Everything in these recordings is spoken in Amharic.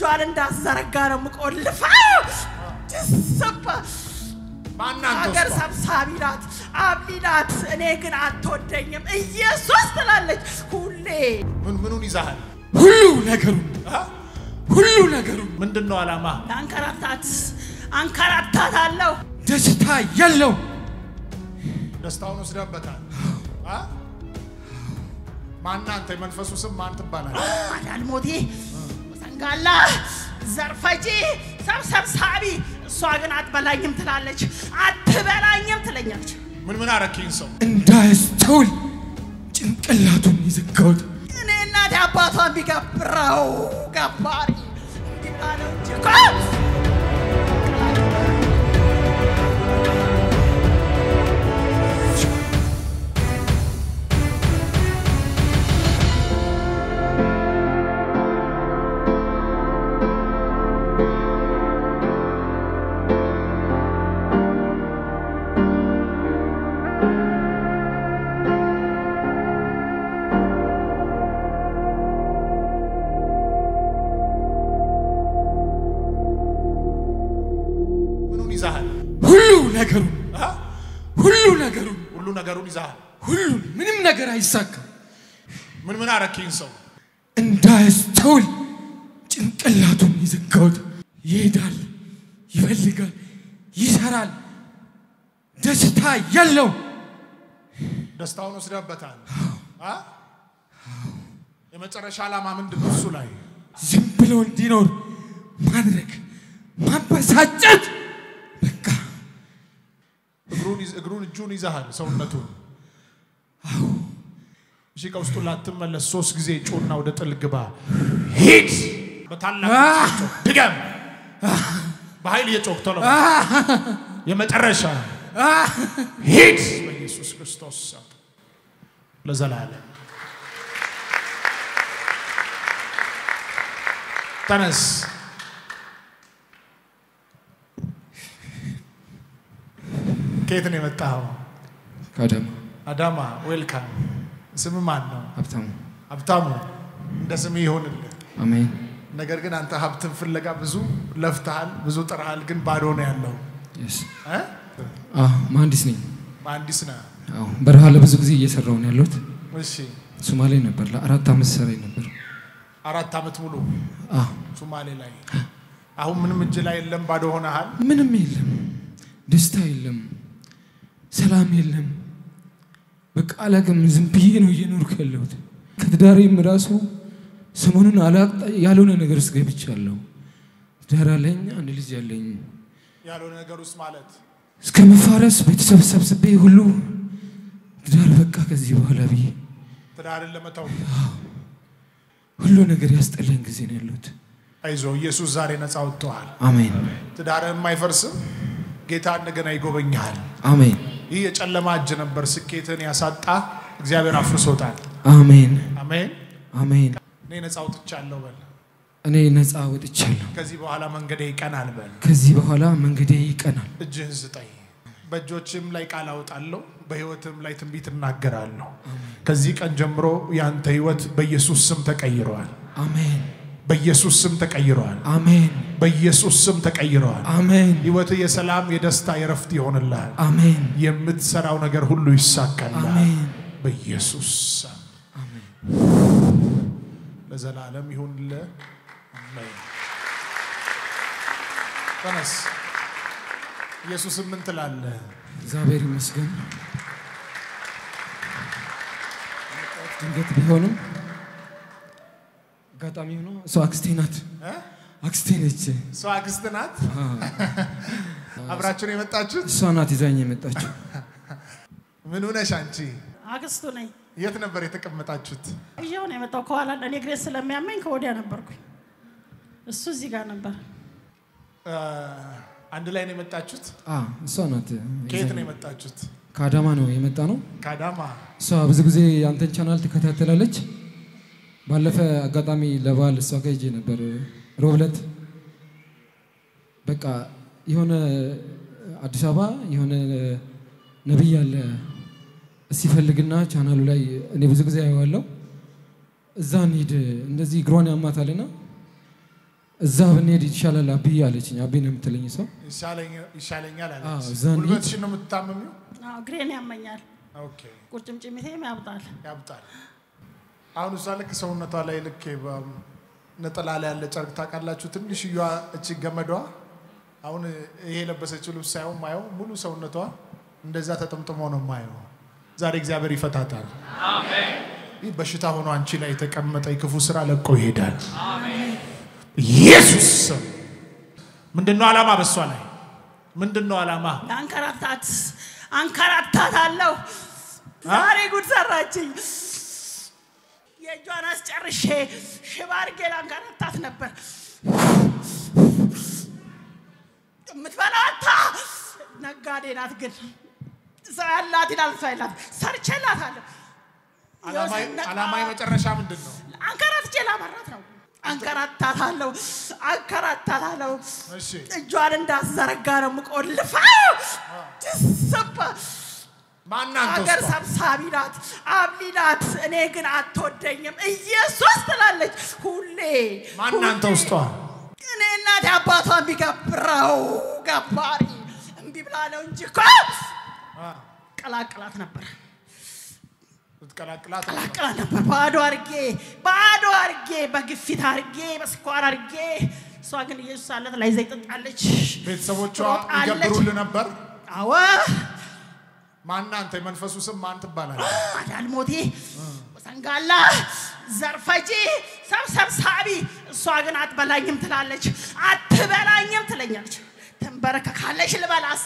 ጇን እንዳዘረጋ ነው የምቆልፈው ድስባ ማናንተ አገር ሰብሳቢ ናት አብሊናት እኔ ግን አትወደኝም ኢየሱስ ትላለች ሁሌ ምኑን ይዛሃል ሁሉ ነገሩ ምንድነው አላማ አንከራታታለሁ ደስታ ያለው ደስታውን ወስደበታል ማናንተ መንፈሱ ስም ማን ትባላለህ አዳልሞቴ ወሰንጋላ ዘርፈጂ ሰብሳቢ እሷ ግን አትበላኝም ትላለች አትበላኝም ትለኛለች ምን አረከኝ ሰው እንዳይስተውል ጭንቅላቱን ይዘጋውት እኔና አባቷን ቢገብረው ገባሪ እንዲባለው ጀኮ ሁሉ ነገሩን ይዛሃል ምንም ነገር አይሳካ ምን አረከኝ ሰው እንዳይስተውል ጭንቅላቱን ይዘጋውት ይሄዳል ይፈልጋል ይሰራል ደስታ ያለው ደስታውን ወስደበታል የመጨረሻ ዓላማ ምንድነው እሱ ላይ ዝም ብሎ እንዲኖር ማድረግ ማበሳጨት በቃ እግሩን እጁን ይዛሃል ሰውነቱን እሺ ከውስጡ ላትመለስ 3 ጊዜ ጮና ወደ ጥልግባ ሂድ በታላቅ ድገም በኃይል የጮክተው የመጨረሻ ሂድ በኢየሱስ ክርስቶስ ለዘላለም ተነስ ከየት ነው የመጣው አዳማ ዌልካም ስም ማን ነው ሀብታሙ እንደ ስም ይሁንልህ አሜን ነገር ግን አንተ ሀብትን ፍለጋ ብዙ ለፍተሃል ብዙ ጥረሃል ግን ባዶ ነው ያለው መሐንዲስ ነኝ መሐንዲስ ነህ በረሃ ለብዙ ጊዜ እየሰራው ነው ያለሁት እሺ ሶማሌ ነበር ለ4 አመት ሰራይ ነበር 4 አመት ሙሉ ሶማሌ ላይ አሁን ምንም እጅ ላይ የለም ባዶ ሆነሃል ምንም የለም ደስታ የለም ሰላም የለም በቃ አላገም ዝም ብዬ ነው እየኖርኩ ያለሁት ከትዳሬም ራሱ ሰሞኑን አላቅጣ ያልሆነ ነገር ውስጥ ገብቻለሁ ትዳር አለኝ አንድ ልጅ ያለኝ ያልሆነ ነገር ውስጥ ማለት እስከ መፋረስ ቤተሰብ ሰብስቤ ሁሉ ትዳር በቃ ከዚህ በኋላ ብዬ ትዳርን ለመተው ሁሉ ነገር ያስጠላኝ ጊዜ ነው ያለሁት አይዞ ኢየሱስ ዛሬ ነፃ ወጥቷል አሜን ትዳርህም አይፈርስም ጌታ እንደገና ይጎበኛል አሜን ይህ የጨለማ እጅ ነበር ስኬትን ያሳጣ እግዚአብሔር አፍርሶታል አሜን አሜን አሜን እኔ ነፃ ወጥቻለሁ በል እኔ ነፃ ወጥቻለሁ ከዚህ በኋላ መንገዴ ይቀናል በል ከዚህ በኋላ መንገዴ ይቀናል እጅህን ስጠኝ በእጆችም ላይ ቃል አውጣለሁ በህይወትም ላይ ትንቢት እናገራለሁ ከዚህ ቀን ጀምሮ ያንተ ህይወት በኢየሱስ ስም ተቀይሯል አሜን በኢየሱስ ስም ተቀይሯል አሜን በኢየሱስ ስም ተቀይሯል አሜን ህይወት የሰላም የደስታ የረፍት ይሆንልሃል አሜን የምትሰራው ነገር ሁሉ ይሳካልሃል አሜን በኢየሱስ ስም አሜን ለዘላለም ይሁንልህ አሜን ተነስ ኢየሱስ ምን ትላለህ እግዚአብሔር ይመስገን ድንገት ቢሆንም አጋጣሚ ሆኖ እሷ አክስቴ ናት አክስቴ ነች እሷ አክስት ናት አብራችሁ ነው የመጣችሁት እሷ ናት ይዛኝ የመጣችው ምን ሆነሽ አንቺ አክስቱ ነኝ የት ነበር የተቀመጣችሁት ይሄው ነው የመጣው ከኋላ እኔ ግሬስ ስለሚያመኝ ከወዲያ ነበርኩኝ እሱ እዚህ ጋር ነበር አንድ ላይ ነው የመጣችሁት እሷ ናት ከየት ነው የመጣችሁት ከአዳማ ነው የመጣ ነው ከአዳማ እሷ ብዙ ጊዜ አንተን ቻናል ተከታተላለች ባለፈ አጋጣሚ ለባል እሷ ጋር ሄጄ ነበር ሮብለት በቃ የሆነ አዲስ አበባ የሆነ ነብይ አለ ሲፈልግና ቻናሉ ላይ እኔ ብዙ ጊዜ አየዋለሁ እዛ እንሂድ እንደዚህ ግሮን ያማታልና እዛ ብንሄድ ይሻላል አቢ አለችኝ። አቢ ነው የምትለኝ ሰው ይሻለኛል አለች። እዛን ጉልበትሽን ነው የምትታመሚው? እግሬን ያመኛል። ኦኬ ቁርጭምጭሚቴም ያብጣል። አሁን እዛ ልክ ሰውነቷ ላይ ልክ ነጠላ ላይ ያለ ጨርቅ ታውቃላችሁ? ትንሽዬዋ እቺ ገመዷ አሁን ይሄ ለበሰችው ልብስ ሳይሆን ማየው ሙሉ ሰውነቷ እንደዛ ተጠምጥሞ ነው ማየው። ዛሬ እግዚአብሔር ይፈታታል። አሜን። ይህ በሽታ ሆኖ አንቺ ላይ የተቀመጠ የክፉ ስራ ለቆ ይሄዳል። አሜን። ኢየሱስ ምንድነው ዓላማ? በሷ ላይ ምንድነው ዓላማ? አንከራታታለሁ። ዛሬ ጉድ ሰራችኝ። የእጇን አስጨርሼ ሽባ አድርጌ ላንከራታት ነበር። የምትበላታ ነጋዴ ናት፣ ግን ሰው ያላት ይላል ሰው ያላት ሰርቼላታለሁ። ዓላማዬ መጨረሻ ምንድነው? አንከራትቼ ላመራት ነው። አንከራታታለሁ። እሺ እጇን እንዳዘረጋ ነው የምቆልፈው። ተሰባ ማናንተ አገር ሰብሳቢ ናት፣ አብሊ ናት። እኔ ግን አትወደኝም። ኢየሱስ ትላለች ሁሌ። ማናንተ ውስጧ እኔ እናቴ አባቷን ቢገብረው ገባሪ እምቢ ብላ ነው እንጂ እኮ ቀላቅላት ነበር። ቀላቅላት ነበር። ባዶ አርጌ በግፊት አርጌ በስኳር አርጌ። እሷ ግን ኢየሱስ አላት ላይ ዘይት ጠጣለች። ቤተሰቦቿ ይገብሩል ነበር። አዎ ማናንተ መንፈሱ ስም ማን ትባላለች? አዳልሞቴ ወሰንጋላ ዘርፈጂ ሰብሳቢ። እሷ ግን አትበላኝም ትላለች። አትበላኝም ትለኛለች። ተንበረከካለሽ ልበላስ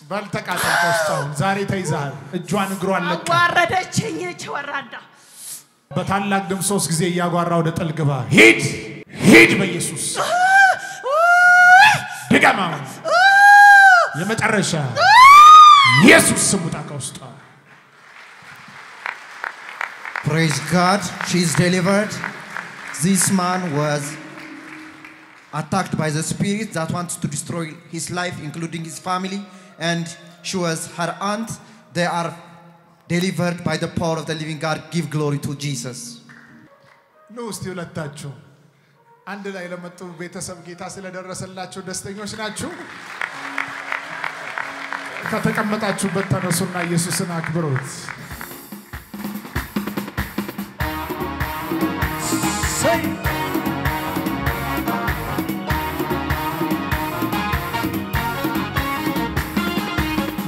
ባልተቃጣ ቆስጣው ዛሬ ተይዛል። እጇን እግሯን ለቀ አዋረደችኝ። እቺ ወራዳ በታላቅ ድምፅ 3 ጊዜ ያጓራ ወደ ጥልግባ ሂድ በኢየሱስ ድጋማ የመጨረሻ ኢየሱስ ስሙ ታቀውስጣ። Praise God, she is delivered. This man was attacked by the spirit that wants to destroy his life, including his family, and she was her aunt. They are delivered by the power of the living God. Give glory to Jesus. No, still ሁለታችሁ አንድ ላይ ለመጡ ቤተሰብ ጌታ ስለደረሰላችሁ ደስተኞች ናችሁ? ከተቀመጣችሁበት ተነሱና ኢየሱስን አክብሩት።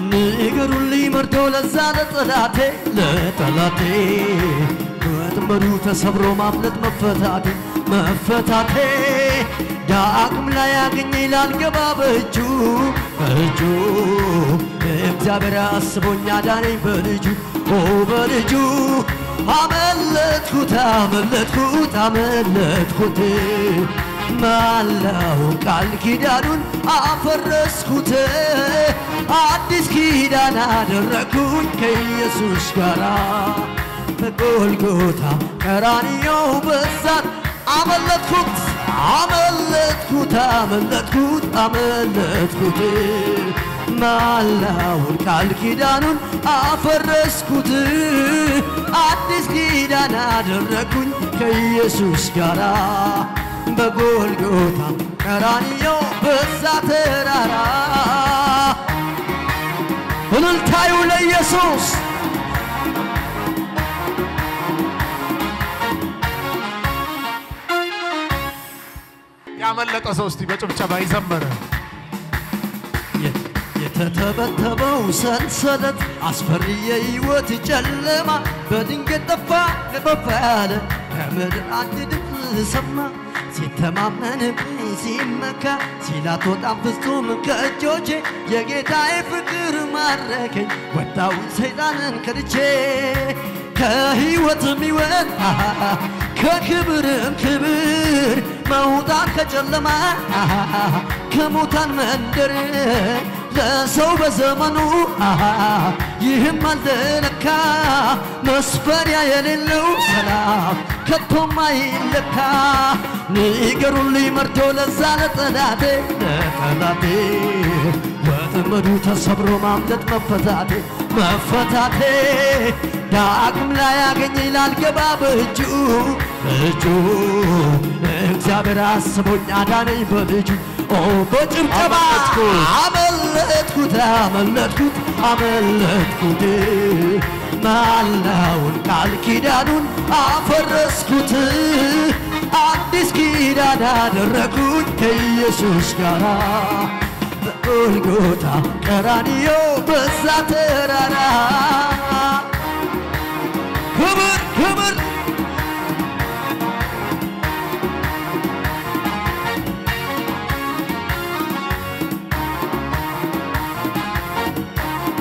ንገሩልኝ መርዶ ለዛ ለጠላቴ ወጥመዱ ተሰብሮ ማምለጥ መፈታቴ ዳግም ላይ ያገኘ ላልገባ በእጁ እግዚአብሔር አስቦኛ ዳነኝ በልጁ አመለጥኩት ማላው ቃል ኪዳኑን አፈረስኩት አዲስ ኪዳን አደረኩኝ ከኢየሱስ ጋር በጎልጎታ ቀራንዮ በዛት አመለጥኩት ማላው ቃል ኪዳኑን አፈረስኩት አዲስ ኪዳን አደረኩኝ ከኢየሱስ ጋር በጎልጎታ ቀራንዮ በዛ ተራራ እልልታዩ ለኢየሱስ ያመለጠ ሰው እስቲ በጭብጨባ ይዘመረ። የተተበተበው ሰንሰለት አስፈሪ የሕይወት ጨለማ በድንገት ጠፋ ያለ ከምድር አንድ ድምፅ ሰማ ሲተማመንብኝ ሲመካ ሲላት ወጣም ፍጹም ከእጆቼ የጌታዬ ፍቅር ማረከኝ ወጣው ሰይጣንን ከድቼ ከሕይወትም ሕይወት ከክብርም ክብር መውጣት ከጨለማ ከሙታን መንደር ለሰው በዘመኑ ይህም አልተለካ መስፈሪያ የሌለው ሰላም ከቶም አይለካ ንገሩልኝ መርዶ ለዛ ለጠላቴ ወጥመዱ ተሰብሮ ማምለጥ መፈታቴ ዳግም ላይ ያገኘኝ ላልገባ በእጁ እግዚአብሔር አስቦኝ አዳነኝ በልጁ ኦ በጭብጨባ አመለጥኩት መሐላውን ቃል ኪዳኑን አፈረስኩት አዲስ ኪዳን አደረኩኝ ከኢየሱስ ጋር በጎልጎታ ቀራንዮ በዛ ተራራ ክብር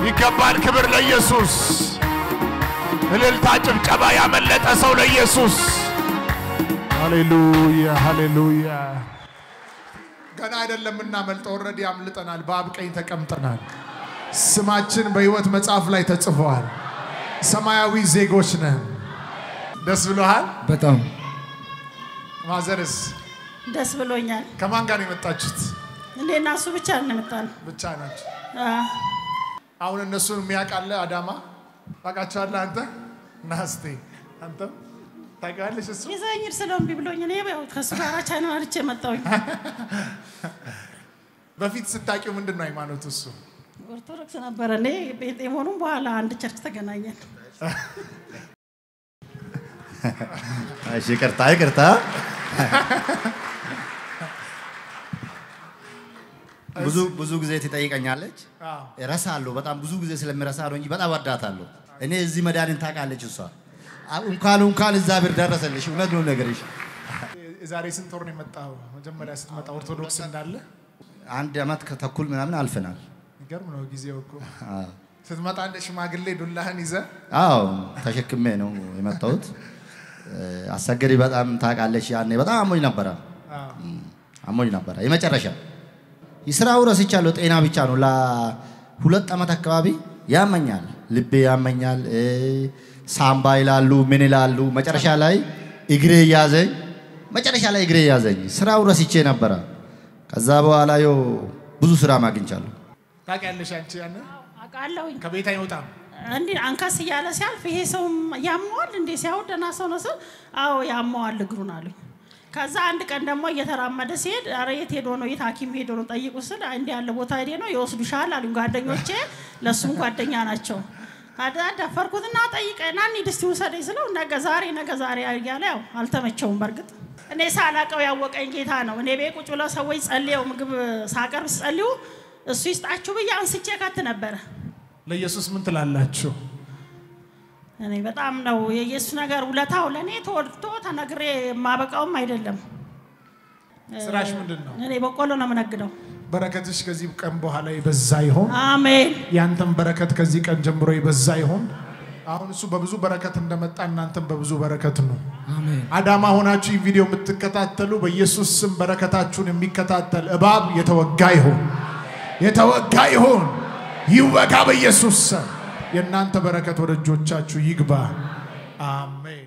ይገባል ክብር ለኢየሱስ እልልታ ጭብጨባ ያመለጠ ሰው ለኢየሱስ ሃሌሉያ ገና አይደለም እናመልጠው ኦሬዲ አምልጠናል በአብ ቀኝ ተቀምጠናል ስማችን በሕይወት መጽሐፍ ላይ ተጽፏል ሰማያዊ ዜጎች ነን ደስ ብሎሃል በጣም ማዘርስ ደስ ብሎኛል ከማን ጋር የመጣችሁት እንዴና እሱ ብቻ ነው የመጣን ብቻ ናችሁ አሁን እነሱን የሚያቃለ አዳማ ታቃቻለህ አንተ ናስቲ አንተ ታቃለሽ እሱ ይዘኝር ስለምቢ ብሎኝ ነው ያው ከሱ ጋር ቻና አርቼ መጣሁኝ በፊት ስታቂው ምንድነው ሃይማኖት እሱ ኦርቶዶክስ ነበር እኔ ቤቴሞኑም በኋላ አንድ ቸርች ተገናኘን እሺ ይቅርታ ብዙ ጊዜ ትጠይቀኛለች እረሳለሁ በጣም ብዙ ጊዜ ስለምረሳ ነው እንጂ በጣም ወዳታለሁ እኔ እዚህ መዳንን ታቃለች እሷ እንኳን እግዚአብሔር ደረሰልሽ እውነት ነው ነገርሽ ዛሬ ስንት ወር ነው የመጣው መጀመሪያ ስትመጣ ኦርቶዶክስ እንዳለ አንድ አመት ከተኩል ምናምን አልፈናል ይገርም ነው ጊዜው እኮ ስትመጣ እንደ ሽማግሌ ዱላህን ይዘ ተሸክሜ ነው የመጣሁት አሰገሪ በጣም ታቃለች ያኔ በጣም አሞኝ ነበር የመጨረሻ ይስራው ረስቻለሁ ጤና ብቻ ነው ለሁለት አመት አካባቢ ያመኛል ልቤ ያመኛል ሳምባ ይላሉ ምን ይላሉ መጨረሻ ላይ እግሬ ያዘኝ ስራው ረስቼ ነበር ከዛ በኋላ ብዙ ስራ ማግኝቻለሁ ታውቂያለሽ አንቺ ያነ አቃለሁኝ ከቤት አይወጣም እንዴ አንካስ ያለ ሲያልፍ ይሄ ሰው ያመዋል እንዴ ሲያወደና ሰው ነው አዎ ያመዋል እግሩን አሉኝ ከዛ አንድ ቀን ደግሞ እየተራመደ ሲሄድ አረ የት ሄዶ ነው የታኪም ሄዶ ነው ጠይቁ ስል እንዴ ያለ ቦታ ሄደ ነው ይወስዱሻል አሉኝ ጓደኞቼ ለሱም ጓደኛ ናቸው ታዲያ ደፈርኩትና ጠይቀና እንዲስቲ ወሰደኝ ስለው ነገ ዛሬ ያያለ ያው አልተመቸውም በርግጥ እኔ ሳላቀው ያወቀኝ ጌታ ነው እኔ ቤት ቁጭ ብለው ሰዎች ጸልየው ምግብ ሳቀርብ ጸልዩ እሱ ይስጣችሁ ብዬ አንስቼ ካት ነበር ለኢየሱስ ምን ትላላችሁ እኔ በጣም ነው የኢየሱስ ነገር ውለታው ለኔ ተወርቶ ተነግሬ ማበቃውም አይደለም ስራሽ ምንድነው እኔ በቆሎ ነው መነግደው በረከትሽ ከዚህ ቀን በኋላ ይበዛ ይሆን አሜን ያንተም በረከት ከዚህ ቀን ጀምሮ ይበዛ ይሆን አሁን እሱ በብዙ በረከት እንደመጣ እናንተም በብዙ በረከት ነው አሜን አዳማ ሆናችሁ ይሄን ቪዲዮ የምትከታተሉ በኢየሱስ ስም በረከታችሁን የሚከታተል እባብ የተወጋ ይሁን ይወጋ በኢየሱስ ስም የእናንተ በረከት ወደ እጆቻችሁ ይግባ አሜን